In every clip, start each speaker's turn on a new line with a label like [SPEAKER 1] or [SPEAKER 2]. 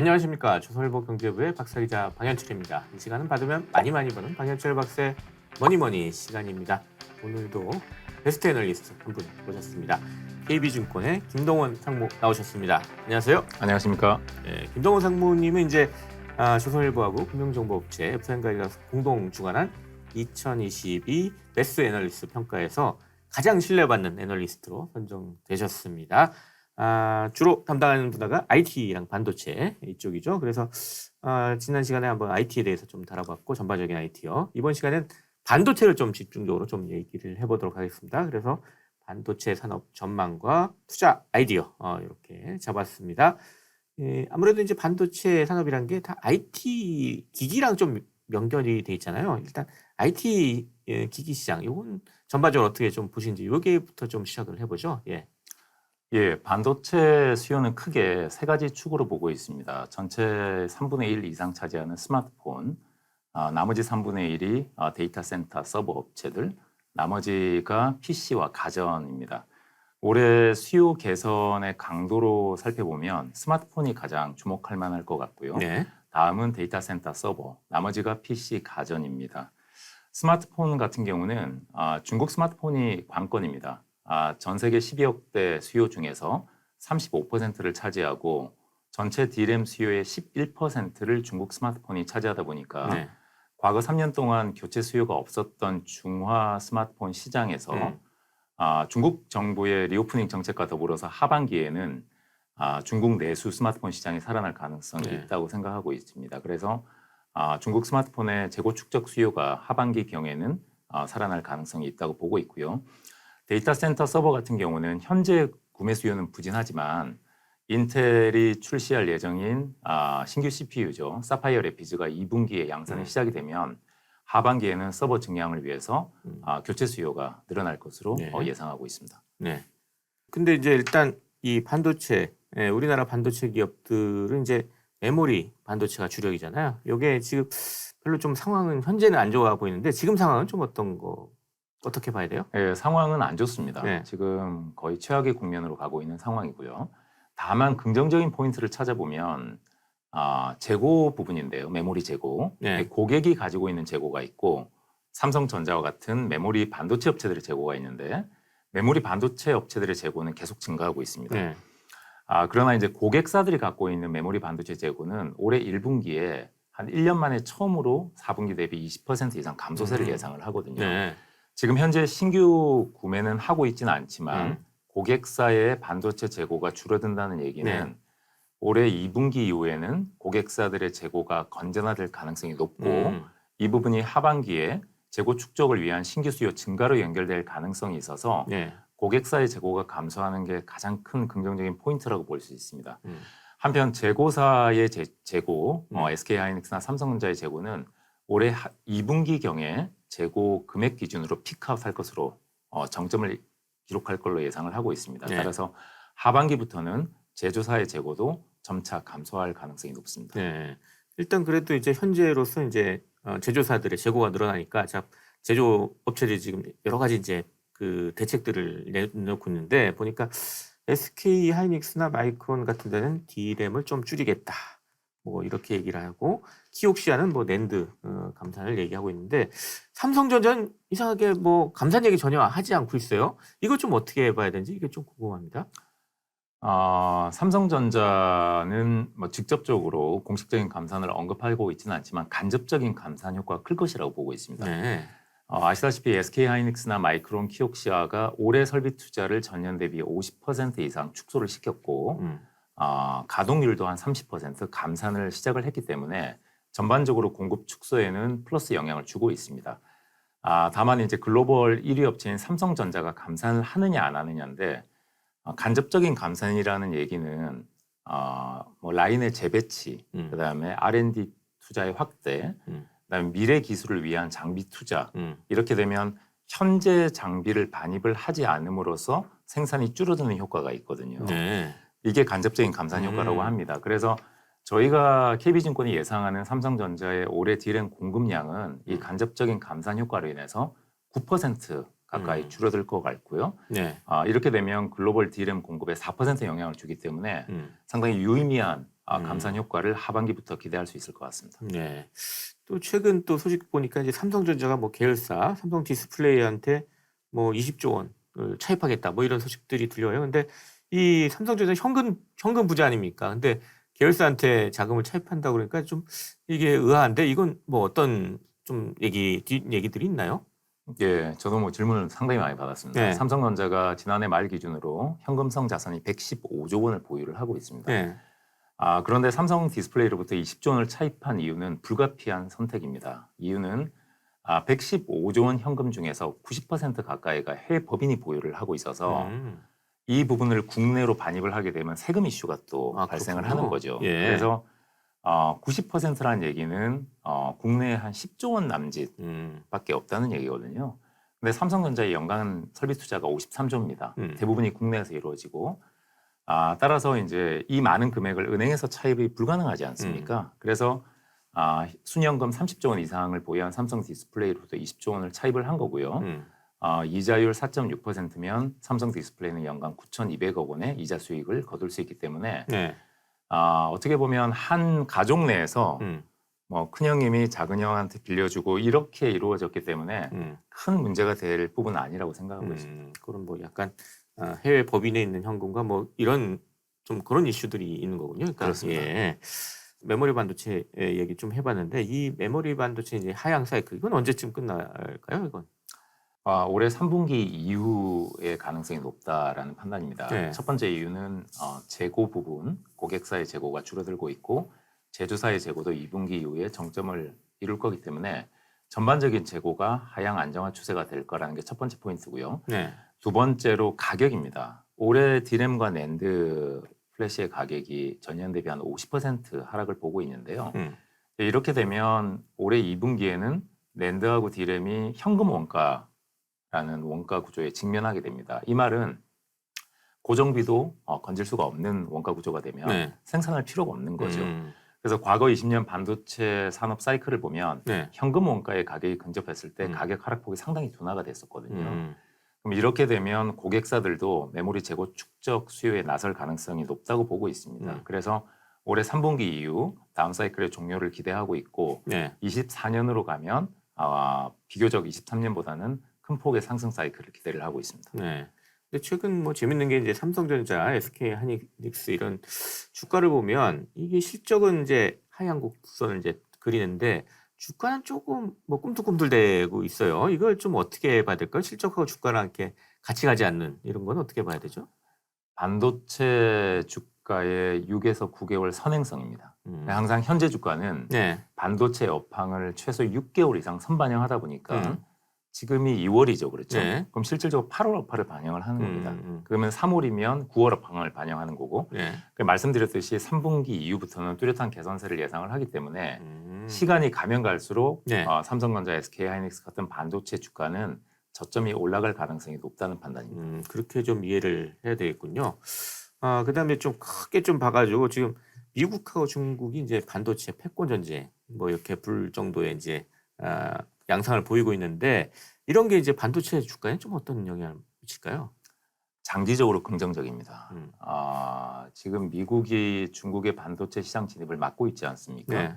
[SPEAKER 1] 안녕하십니까. 조선일보 경제부의 박사기자 방현철입니다. 이 시간은 받으면 많이 버는 방현철 박사의 머니머니 시간입니다. 오늘도 베스트 애널리스트 한 분 모셨습니다. KB증권의 김동원 상무 나오셨습니다. 안녕하세요.
[SPEAKER 2] 안녕하십니까.
[SPEAKER 1] 네, 김동원 상무님은 이제 조선일보하고 금융정보업체 FN가가 공동 주관한 2022 베스트 애널리스트 평가에서 가장 신뢰받는 애널리스트로 선정되셨습니다. 주로 담당하는 분야가 IT랑 반도체 이쪽이죠. 그래서 지난 시간에 한번 IT에 대해서 좀 다뤄봤고 전반적인 IT요. 이번 시간엔 반도체를 좀 집중적으로 좀 얘기를 해보도록 하겠습니다. 그래서 반도체 산업 전망과 투자 아이디어 이렇게 잡았습니다. 아무래도 이제 반도체 산업이란 게 다 IT 기기랑 좀 연결이 돼 있잖아요. 일단 IT 기기 시장 이건 전반적으로 어떻게 좀 보시는지 여기부터 좀 시작을 해보죠.
[SPEAKER 2] 예, 반도체 수요는 크게 세 가지 축으로 보고 있습니다. 전체 3분의 1 이상 차지하는 스마트폰, 나머지 3분의 1이 데이터 센터 서버 업체들, 나머지가 PC와 가전입니다. 올해 수요 개선의 강도로 살펴보면 스마트폰이 가장 주목할 만할 것 같고요.
[SPEAKER 1] 네.
[SPEAKER 2] 다음은 데이터 센터 서버, 나머지가 PC 가전입니다. 스마트폰 같은 경우는 중국 스마트폰이 관건입니다. 전 세계 12억 대 수요 중에서 35%를 차지하고 전체 D램 수요의 11%를 중국 스마트폰이 차지하다 보니까
[SPEAKER 1] 네.
[SPEAKER 2] 과거 3년 동안 교체 수요가 없었던 중화 스마트폰 시장에서 중국 정부의 리오프닝 정책과 더불어서 하반기에는 중국 내수 스마트폰 시장이 살아날 가능성이
[SPEAKER 1] 네.
[SPEAKER 2] 있다고 생각하고 있습니다. 그래서 중국 스마트폰의 재고 축적 수요가 하반기 경에는 살아날 가능성이 있다고 보고 있고요. 데이터 센터 서버 같은 경우는 현재 구매 수요는 부진하지만 인텔이 출시할 예정인 신규 CPU죠. 사파이어 래피즈가 2분기에 양산이 시작이 되면 하반기에는 서버 증량을 위해서 교체 수요가 늘어날 것으로
[SPEAKER 1] 네.
[SPEAKER 2] 예상하고 있습니다.
[SPEAKER 1] 네. 근데 이제 일단 이 반도체, 우리나라 반도체 기업들은 이제 메모리 반도체가 주력이잖아요. 이게 지금 별로 좀 상황은 현재는 안 좋아 보이는데 지금 상황은 좀 어떻게 봐야 돼요?
[SPEAKER 2] 네, 상황은 안 좋습니다.
[SPEAKER 1] 네.
[SPEAKER 2] 지금 거의 최악의 국면으로 가고 있는 상황이고요. 다만 긍정적인 포인트를 찾아보면 재고 부분인데요. 메모리 재고.
[SPEAKER 1] 네.
[SPEAKER 2] 고객이 가지고 있는 재고가 있고 삼성전자와 같은 메모리 반도체 업체들의 재고가 있는데 메모리 반도체 업체들의 재고는 계속 증가하고 있습니다.
[SPEAKER 1] 네.
[SPEAKER 2] 그러나 이제 고객사들이 갖고 있는 메모리 반도체 재고는 올해 1분기에 한 1년 만에 처음으로 4분기 대비 20% 이상 감소세를 예상을 하거든요.
[SPEAKER 1] 네.
[SPEAKER 2] 지금 현재 신규 구매는 하고 있지는 않지만 고객사의 반도체 재고가 줄어든다는 얘기는
[SPEAKER 1] 네.
[SPEAKER 2] 올해 2분기 이후에는 고객사들의 재고가 건전화될 가능성이 높고 이 부분이 하반기에 재고 축적을 위한 신규 수요 증가로 연결될 가능성이 있어서
[SPEAKER 1] 네.
[SPEAKER 2] 고객사의 재고가 감소하는 게 가장 큰 긍정적인 포인트라고 볼 수 있습니다. 한편 재고사의 재고, SK하이닉스나 삼성전자의 재고는 올해 2분기 경에 재고 금액 기준으로 피크아웃할 것으로 정점을 기록할 걸로 예상을 하고 있습니다.
[SPEAKER 1] 네.
[SPEAKER 2] 따라서 하반기부터는 제조사의 재고도 점차 감소할 가능성이 높습니다.
[SPEAKER 1] 네. 일단 그래도 이제 현재로서 이제 제조사들의 재고가 늘어나니까 제조 업체들이 지금 여러 가지 이제 그 대책들을 내놓고 있는데 보니까 SK 하이닉스나 마이크론 같은 데는 D램을 좀 줄이겠다. 뭐 이렇게 얘기를 하고 키옥시아는 뭐 낸드 감산을 얘기하고 있는데 삼성전자는 이상하게 뭐 감산 얘기 전혀 하지 않고 있어요. 이거 좀 어떻게 봐야 되는지 이게 좀 궁금합니다.
[SPEAKER 2] 삼성전자는 뭐 직접적으로 공식적인 감산을 언급하고 있지는 않지만 간접적인 감산 효과가 클 것이라고 보고 있습니다.
[SPEAKER 1] 네.
[SPEAKER 2] 아시다시피 SK하이닉스나 마이크론, 키옥시아가 올해 설비 투자를 전년 대비 50% 이상 축소를 시켰고 가동률도 한 30% 감산을 시작을 했기 때문에 전반적으로 공급 축소에는 플러스 영향을 주고 있습니다. 다만 이제 글로벌 1위 업체인 삼성전자가 감산을 하느냐 안 하느냐인데 간접적인 감산이라는 얘기는 뭐 라인의 재배치, 그다음에 R&D 투자의 확대, 그다음에 미래 기술을 위한 장비 투자 이렇게 되면 현재 장비를 반입을 하지 않음으로써 생산이 줄어드는 효과가 있거든요.
[SPEAKER 1] 네.
[SPEAKER 2] 이게 간접적인 감산 효과라고 합니다. 그래서 저희가 KB증권이 예상하는 삼성전자의 올해 D램 공급량은 이 간접적인 감산 효과로 인해서 9% 가까이 줄어들 것 같고요.
[SPEAKER 1] 네.
[SPEAKER 2] 이렇게 되면 글로벌 D램 공급에 4% 영향을 주기 때문에 상당히 유의미한 감산 효과를 하반기부터 기대할 수 있을 것 같습니다.
[SPEAKER 1] 네. 또 최근 또 소식 보니까 이제 삼성전자가 뭐 계열사 삼성 디스플레이한테 뭐 20조 원을 차입하겠다 뭐 이런 소식들이 들려요. 근데 이 삼성전자 현금 부자 아닙니까? 근데 계열사한테 자금을 차입한다 그러니까 좀 이게 의아한데 이건 뭐 어떤 좀 얘기들이 있나요?
[SPEAKER 2] 예, 저도 뭐 질문을 상당히 많이 받았습니다.
[SPEAKER 1] 네.
[SPEAKER 2] 삼성전자가 지난해 말 기준으로 현금성 자산이 115조 원을 보유를 하고 있습니다.
[SPEAKER 1] 네.
[SPEAKER 2] 그런데 삼성 디스플레이로부터 20조 원을 차입한 이유는 불가피한 선택입니다. 이유는 115조 원 현금 중에서 90% 가까이가 해외 법인이 보유를 하고 있어서 이 부분을 국내로 반입을 하게 되면 세금 이슈가 또 발생을
[SPEAKER 1] 그렇군요.
[SPEAKER 2] 하는 거죠.
[SPEAKER 1] 예.
[SPEAKER 2] 그래서 90%라는 얘기는 국내에 한 10조 원 남짓밖에 없다는 얘기거든요. 근데 삼성전자의 연간 설비 투자가 53조입니다. 대부분이 국내에서 이루어지고 따라서 이제 이 많은 금액을 은행에서 차입이 불가능하지 않습니까? 그래서 순연금 30조 원 이상을 보유한 삼성 디스플레이로부터 20조 원을 차입을 한 거고요. 이자율 4.6%면 삼성 디스플레이는 연간 9,200억 원의 이자 수익을 거둘 수 있기 때문에
[SPEAKER 1] 네.
[SPEAKER 2] 어떻게 보면 한 가족 내에서 뭐 큰형님이 작은형한테 빌려주고 이렇게 이루어졌기 때문에 큰 문제가 될 부분은 아니라고 생각하고 있습니다.
[SPEAKER 1] 그런 뭐 약간 해외 법인에 있는 현금과 뭐 이런 좀 그런 이슈들이 있는 거군요. 그러니까
[SPEAKER 2] 그렇습니다.
[SPEAKER 1] 예. 메모리 반도체 얘기 좀 해봤는데 이 메모리 반도체 이제 하향 사이클 이건 언제쯤 끝날까요? 이건?
[SPEAKER 2] 올해 3분기 이후의 가능성이 높다라는 판단입니다.
[SPEAKER 1] 네.
[SPEAKER 2] 첫 번째 이유는 재고 부분, 고객사의 재고가 줄어들고 있고 제조사의 재고도 2분기 이후에 정점을 이룰 거기 때문에 전반적인 재고가 하향 안정화 추세가 될 거라는 게 첫 번째 포인트고요.
[SPEAKER 1] 네.
[SPEAKER 2] 두 번째로 가격입니다. 올해 디램과 낸드 플래시의 가격이 전년 대비 한 50% 하락을 보고 있는데요. 이렇게 되면 올해 2분기에는 낸드하고 디램이 현금 원가라는 원가 구조에 직면하게 됩니다. 이 말은 고정비도 건질 수가 없는 원가 구조가 되면
[SPEAKER 1] 네.
[SPEAKER 2] 생산할 필요가 없는 거죠. 그래서 과거 20년 반도체 산업 사이클을 보면
[SPEAKER 1] 네.
[SPEAKER 2] 현금 원가의 가격이 근접했을 때 가격 하락폭이 상당히 둔화가 됐었거든요. 그럼 이렇게 되면 고객사들도 메모리 재고 축적 수요에 나설 가능성이 높다고 보고 있습니다. 그래서 올해 3분기 이후 다음 사이클의 종료를 기대하고 있고
[SPEAKER 1] 네.
[SPEAKER 2] 24년으로 가면 비교적 23년보다는 큰 폭의 상승 사이클을 기대를 하고 있습니다.
[SPEAKER 1] 네. 근데 최근 뭐 재밌는 게 이제 삼성전자, SK 하이닉스 이런 주가를 보면 이게 실적은 이제 하향 곡선을 이제 그리는데 주가는 조금 뭐 꿈틀꿈틀대고 있어요. 이걸 좀 어떻게 봐야 될까요? 실적하고 주가랑 이렇게 같이 가지 않는 이런 건 어떻게 봐야 되죠?
[SPEAKER 2] 반도체 주가의 6에서 9개월 선행성입니다. 항상 현재 주가는
[SPEAKER 1] 네.
[SPEAKER 2] 반도체 업황을 최소 6개월 이상 선반영하다 보니까 지금이 2월이죠, 그렇죠?
[SPEAKER 1] 네.
[SPEAKER 2] 그럼 실질적으로 8월 업황을 반영을 하는 겁니다. 그러면 3월이면 9월 업황을 반영하는 거고,
[SPEAKER 1] 네.
[SPEAKER 2] 말씀드렸듯이 3분기 이후부터는 뚜렷한 개선세를 예상을 하기 때문에 시간이 가면 갈수록
[SPEAKER 1] 네.
[SPEAKER 2] 삼성전자, SK 하이닉스 같은 반도체 주가는 저점이 올라갈 가능성이 높다는 판단입니다.
[SPEAKER 1] 그렇게 좀 이해를 해야 되겠군요. 그다음에 좀 크게 좀 봐가지고 지금 미국하고 중국이 이제 반도체 패권 전쟁 뭐 이렇게 불 정도의 이제 양상을 보이고 있는데 이런 게 이제 반도체 주가에 좀 어떤 영향을 미칠까요?
[SPEAKER 2] 장기적으로 긍정적입니다. 지금 미국이 중국의 반도체 시장 진입을 막고 있지 않습니까?
[SPEAKER 1] 네.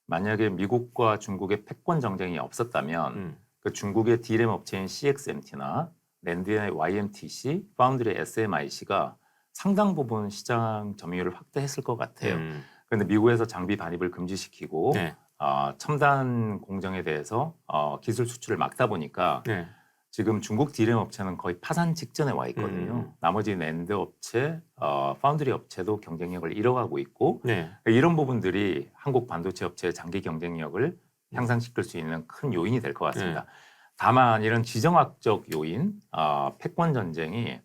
[SPEAKER 2] 만약에 미국과 중국의 패권 정쟁이 없었다면 그 중국의 D램 업체인 CXMT나 낸드의 YMTC, 파운드리의 SMIC가 상당 부분 시장 점유율을 확대했을 것 같아요. 그런데 미국에서 장비 반입을 금지시키고
[SPEAKER 1] 네.
[SPEAKER 2] 첨단 공정에 대해서 기술 수출을 막다 보니까
[SPEAKER 1] 네.
[SPEAKER 2] 지금 중국 D램 업체는 거의 파산 직전에 와 있거든요. 나머지 낸드 업체, 파운드리 업체도 경쟁력을 잃어가고 있고
[SPEAKER 1] 네.
[SPEAKER 2] 이런 부분들이 한국 반도체 업체의 장기 경쟁력을 향상시킬 수 있는 큰 요인이 될 것 같습니다. 다만 이런 지정학적 요인, 패권 전쟁이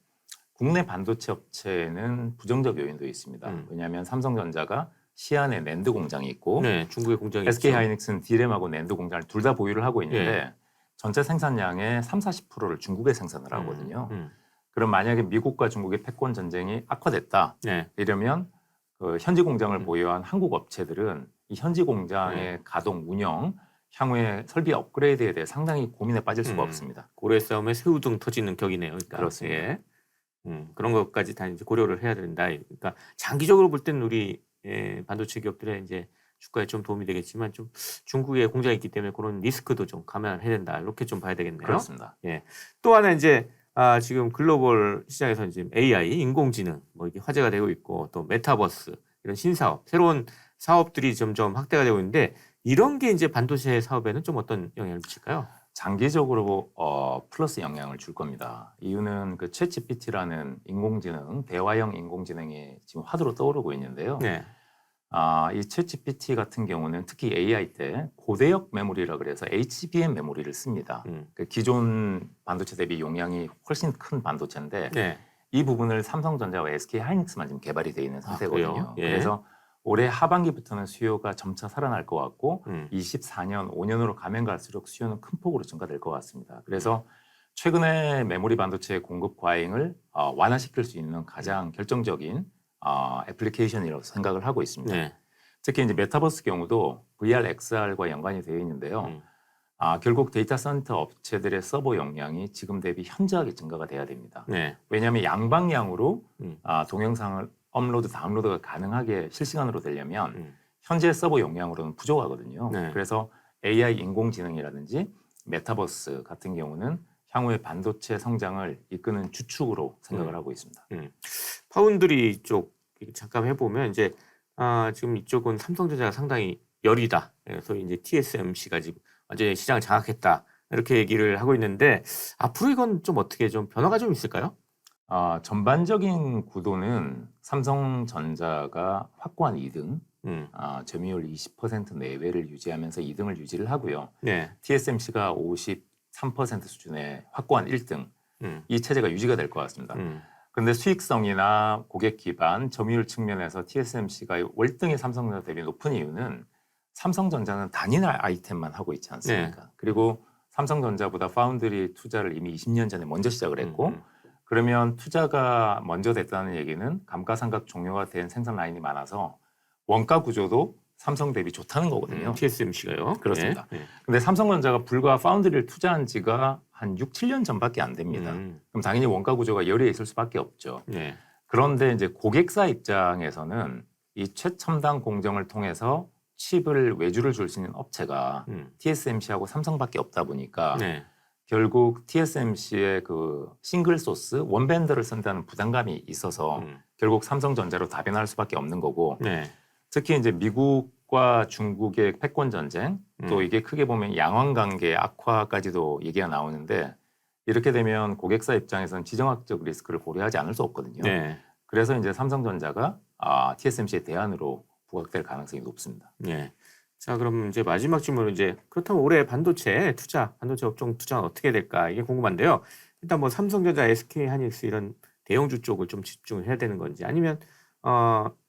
[SPEAKER 2] 국내 반도체 업체에는 부정적 요인도 있습니다. 왜냐하면 삼성전자가 시안에 낸드 공장이 있고
[SPEAKER 1] 네. 중국의 공장이
[SPEAKER 2] SK
[SPEAKER 1] 있죠.
[SPEAKER 2] 하이닉스는 D램하고 낸드 공장을 둘 다 보유를 하고 있는데
[SPEAKER 1] 예.
[SPEAKER 2] 전체 생산량의 30~40%를 중국에 생산을 하거든요. 그럼 만약에 미국과 중국의 패권 전쟁이 악화됐다
[SPEAKER 1] 네.
[SPEAKER 2] 이러면 그 현지 공장을 보유한 한국 업체들은 이 현지 공장의 가동 운영 향후에 설비 업그레이드에 대해 상당히 고민에 빠질 수가 없습니다.
[SPEAKER 1] 고래 싸움에 새우등 터지는 격이네요. 그러니까.
[SPEAKER 2] 그렇습니다.
[SPEAKER 1] 예. 그런 것까지 다 이제 고려를 해야 된다. 그러니까 장기적으로 볼 때는 우리 반도체 기업들의 이제 주가에 좀 도움이 되겠지만 좀 중국에 공장이 있기 때문에 그런 리스크도 좀 감안해야 된다. 이렇게 좀 봐야 되겠네요.
[SPEAKER 2] 그렇습니다.
[SPEAKER 1] 예. 또 하나 이제 지금 글로벌 시장에서 지금 AI, 인공지능 뭐 이게 화제가 되고 있고 또 메타버스 이런 신사업, 새로운 사업들이 점점 확대가 되고 있는데 이런 게 이제 반도체 사업에는 좀 어떤 영향을 미칠까요?
[SPEAKER 2] 장기적으로 플러스 영향을 줄 겁니다. 이유는 그 챗GPT라는 인공지능, 대화형 인공지능이 지금 화두로 떠오르고 있는데요.
[SPEAKER 1] 네.
[SPEAKER 2] 이 챗GPT 같은 경우는 특히 AI 때 고대역 메모리라 그래서 HBM 메모리를 씁니다. 그 기존 반도체 대비 용량이 훨씬 큰 반도체인데
[SPEAKER 1] 네.
[SPEAKER 2] 이 부분을 삼성전자와 SK하이닉스만 지금 개발이 되어 있는 상태거든요.
[SPEAKER 1] 예.
[SPEAKER 2] 그래서 올해 하반기부터는 수요가 점차 살아날 것 같고 24년, 5년으로 가면 갈수록 수요는 큰 폭으로 증가될 것 같습니다. 그래서 최근에 메모리 반도체 공급 과잉을 완화시킬 수 있는 가장 결정적인 애플리케이션이라고 생각을 하고 있습니다.
[SPEAKER 1] 네.
[SPEAKER 2] 특히 이제 메타버스 경우도 VR, XR과 연관이 되어 있는데요. 결국 데이터 센터 업체들의 서버 용량이 지금 대비 현저하게 증가가 돼야 됩니다.
[SPEAKER 1] 네.
[SPEAKER 2] 왜냐하면 양방향으로 동영상을 업로드, 다운로드가 가능하게 실시간으로 되려면 현재 서버 용량으로는 부족하거든요.
[SPEAKER 1] 네.
[SPEAKER 2] 그래서 AI 인공지능이라든지 메타버스 같은 경우는 향후의 반도체 성장을 이끄는 주축으로 생각을 하고 있습니다.
[SPEAKER 1] 파운드리 쪽 잠깐 해보면 이제 지금 이쪽은 삼성전자가 상당히 열이다. 그래서 이제 TSMC가 지금 완전히 시장을 장악했다. 이렇게 얘기를 하고 있는데 앞으로 이건 좀 어떻게 좀 변화가 좀 있을까요?
[SPEAKER 2] 전반적인 구도는 삼성전자가 확고한 2등, 점유율 20% 내외를 유지하면서 2등을 유지를 하고요.
[SPEAKER 1] 네.
[SPEAKER 2] TSMC가 53% 수준의 확고한 1등, 이 체제가 유지가 될 것 같습니다. 그런데 수익성이나 고객 기반, 점유율 측면에서 TSMC가 월등히 삼성전자 대비 높은 이유는 삼성전자는 단일화 아이템만 하고 있지 않습니까?
[SPEAKER 1] 네.
[SPEAKER 2] 그리고 삼성전자보다 파운드리 투자를 이미 20년 전에 먼저 시작을 했고 그러면 투자가 먼저 됐다는 얘기는 감가상각 종료가 된 생산 라인이 많아서 원가 구조도 삼성 대비 좋다는 거거든요.
[SPEAKER 1] TSMC가요.
[SPEAKER 2] 그렇습니다.
[SPEAKER 1] 네.
[SPEAKER 2] 근데 삼성전자가 불과 파운드리를 투자한 지가 한 6, 7년 전밖에 안 됩니다. 그럼 당연히 원가 구조가 열에 있을 수밖에 없죠.
[SPEAKER 1] 네.
[SPEAKER 2] 그런데 이제 고객사 입장에서는 이 최첨단 공정을 통해서 칩을 외주를 줄 수 있는 업체가 TSMC하고 삼성밖에 없다 보니까
[SPEAKER 1] 네.
[SPEAKER 2] 결국 TSMC의 그 싱글 소스 원밴더를 쓴다는 부담감이 있어서 결국 삼성전자로 다변할 수밖에 없는 거고
[SPEAKER 1] 네.
[SPEAKER 2] 특히 이제 미국과 중국의 패권 전쟁 또 이게 크게 보면 양원 관계 악화까지도 얘기가 나오는데 이렇게 되면 고객사 입장에서는 지정학적 리스크를 고려하지 않을 수 없거든요.
[SPEAKER 1] 네.
[SPEAKER 2] 그래서 이제 삼성전자가 TSMC의 대안으로 부각될 가능성이 높습니다.
[SPEAKER 1] 네. 자, 그럼 이제 마지막 질문은 이제 그렇다면 올해 반도체 업종 투자는 어떻게 될까 이게 궁금한데요. 일단 뭐 삼성전자, SK하이닉스 이런 대형주 쪽을 좀 집중을 해야 되는 건지 아니면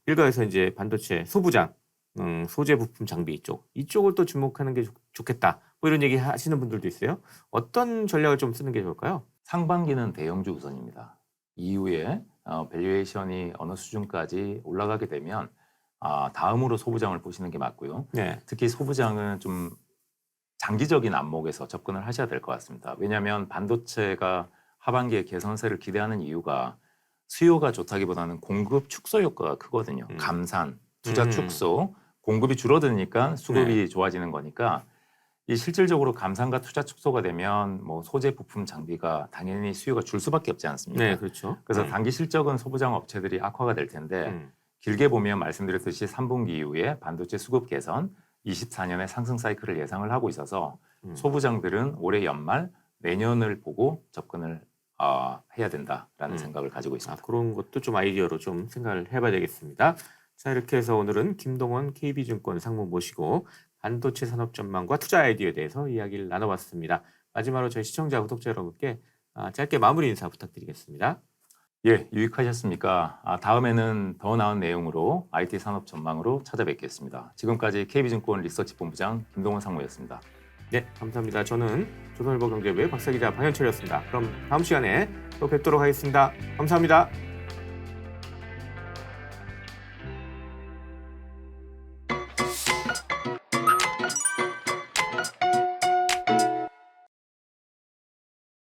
[SPEAKER 1] 일각에서 이제 반도체 소부장, 소재 부품 장비 이쪽을 또 주목하는 게 좋겠다. 뭐 이런 얘기 하시는 분들도 있어요. 어떤 전략을 좀 쓰는 게 좋을까요?
[SPEAKER 2] 상반기는 대형주 우선입니다. 이후에 밸류에이션이 어느 수준까지 올라가게 되면 다음으로 소부장을 보시는 게 맞고요.
[SPEAKER 1] 네.
[SPEAKER 2] 특히 소부장은 좀 장기적인 안목에서 접근을 하셔야 될 것 같습니다. 왜냐하면 반도체가 하반기에 개선세를 기대하는 이유가 수요가 좋다기보다는 공급 축소 효과가 크거든요. 감산, 투자 축소, 공급이 줄어드니까 수급이 좋아지는 거니까 이 실질적으로 감산과 투자 축소가 되면 뭐 소재 부품 장비가 당연히 수요가 줄 수밖에 없지 않습니까?
[SPEAKER 1] 네, 그렇죠.
[SPEAKER 2] 그래서 단기 실적은 소부장 업체들이 악화가 될 텐데 길게 보면 말씀드렸듯이 3분기 이후에 반도체 수급 개선, 24년의 상승 사이클을 예상을 하고 있어서 소부장들은 올해 연말 내년을 보고 접근을 해야 된다라는 생각을 가지고 있습니다.
[SPEAKER 1] 그런 것도 좀 아이디어로 좀 생각을 해봐야 되겠습니다. 자, 이렇게 해서 오늘은 김동원 KB증권 상무 모시고 반도체 산업 전망과 투자 아이디어에 대해서 이야기를 나눠봤습니다. 마지막으로 저희 시청자, 구독자 여러분께 짧게 마무리 인사 부탁드리겠습니다.
[SPEAKER 2] 예, 유익하셨습니까? 다음에는 더 나은 내용으로 IT 산업 전망으로 찾아뵙겠습니다. 지금까지 KB증권 리서치 본부장 김동원 상무였습니다.
[SPEAKER 1] 네, 감사합니다. 저는 조선일보 경제부의 박사기자 방현철이었습니다. 그럼 다음 시간에 또 뵙도록 하겠습니다. 감사합니다.